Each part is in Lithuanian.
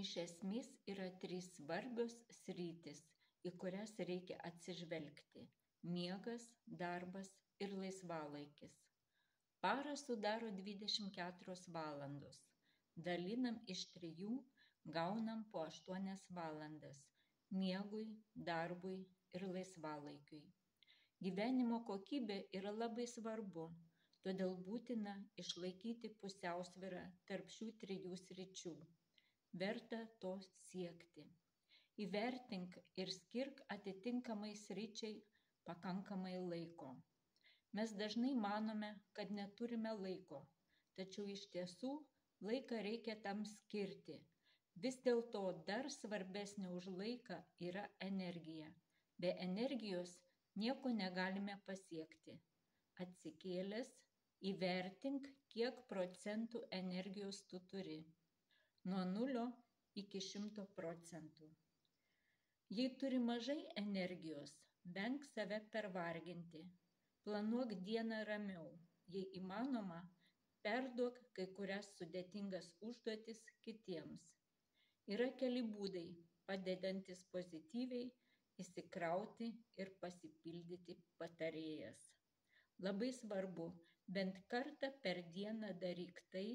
Iš esmės yra 3 svarbios sritys, į kurias reikia atsižvelgti – miegas, darbas ir laisvalaikis. Parą sudaro 24 valandos. Dalinam iš 3, gaunam po 8 valandas – miegui, darbui ir laisvalaikiui. Gyvenimo kokybė yra labai svarbu, todėl būtina išlaikyti pusiausvyrą tarp šių 3 sričių. Verta to siekti. Įvertink ir skirk atitinkamai sričiai pakankamai laiko. Mes dažnai manome, kad neturime laiko, tačiau iš tiesų laiką reikia tam skirti. Vis dėlto dar svarbesnė už laiką yra energija. Be energijos nieko negalime pasiekti. Atsikėlęs, įvertink, kiek procentų energijos tu turi. Nuo 0 iki 100%. Jei turi mažai energijos, venk save pervarginti. Planuok dieną ramiau. Jei įmanoma, perduok kai kurias sudėtingas užduotis kitiems. Yra keli būdai, padedantis pozityviai įsikrauti ir pasipildyti patarėjas. Labai svarbu, bent kartą per dieną daryk tai,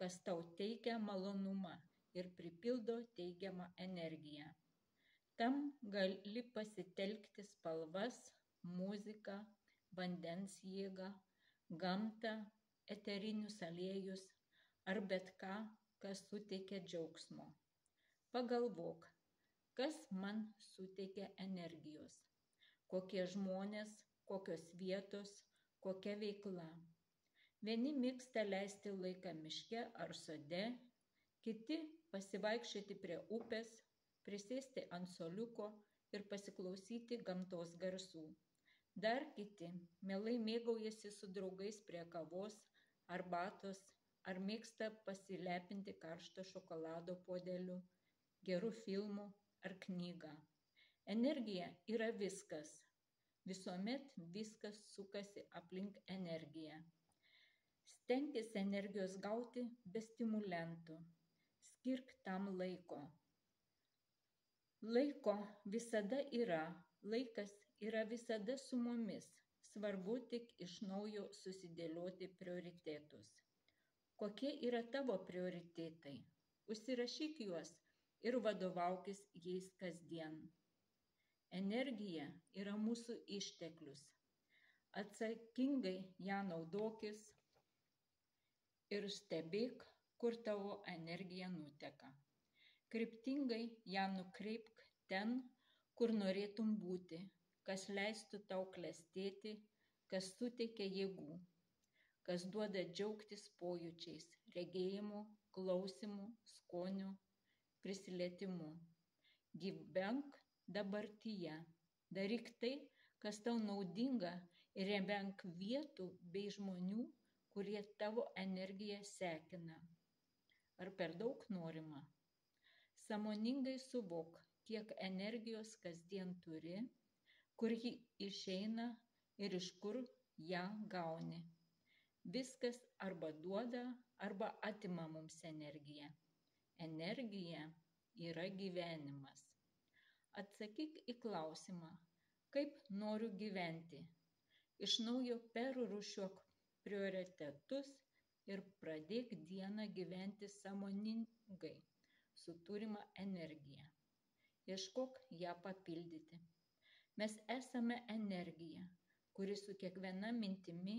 kas tau teikia malonumą ir pripildo teigiamą energiją. Tam gali pasitelkti spalvas, muziką, vandens jėgą, gamtą, eterinius aliejus ar bet ką, kas suteikia džiaugsmo. Pagalvok, kas man suteikia energijos, kokie žmonės, kokios vietos, kokia veikla. Vieni mėgsta leisti laiką miške ar sode, kiti pasivaikščioti prie upės, prisėsti ant suoliuko ir pasiklausyti gamtos garsų. Dar kiti mielai mėgaujasi su draugais prie kavos, arbatos ar mėgsta pasilepinti karšto šokolado puodeliu, geru filmu ar knyga. Energija yra viskas. Visuomet viskas sukasi aplink energiją. Stenkis energijos gauti be stimulentų. Skirk tam laiko. Laiko visada yra. Laikas yra visada su mumis. Svarbu tik iš naujo susidėlioti prioritetus. Kokie yra tavo prioritetai? Užsirašyk juos ir vadovaukis jais kasdien. Energija yra mūsų išteklius. Atsakingai ją naudokis ir stebėk, kur tavo energija nuteka. Kryptingai ją nukreipk ten, kur norėtum būti, kas leistų tau klestėti, kas suteikia jėgų, kas duoda džiaugtis pojūčiais, regėjimu, klausimu, skoniu, prisilietimu. Gyvenk dabartyje. Daryk tai, kas tau naudinga ir nevenk vietų bei žmonių, kurie tavo energiją sekina. Ar per daug norima? Sąmoningai suvok, kiek energijos kasdien turi, kur ji išeina ir iš kur ją gauni. Viskas arba duoda, arba atima mums energiją. Energija yra gyvenimas. Atsakyk į klausimą, kaip noriu gyventi. Iš naujo perrūšiuok prioritetus ir pradėk dieną gyventi sąmoningai su turima energija. Ieškok ją papildyti. Mes esame energija, kuri su kiekviena mintimi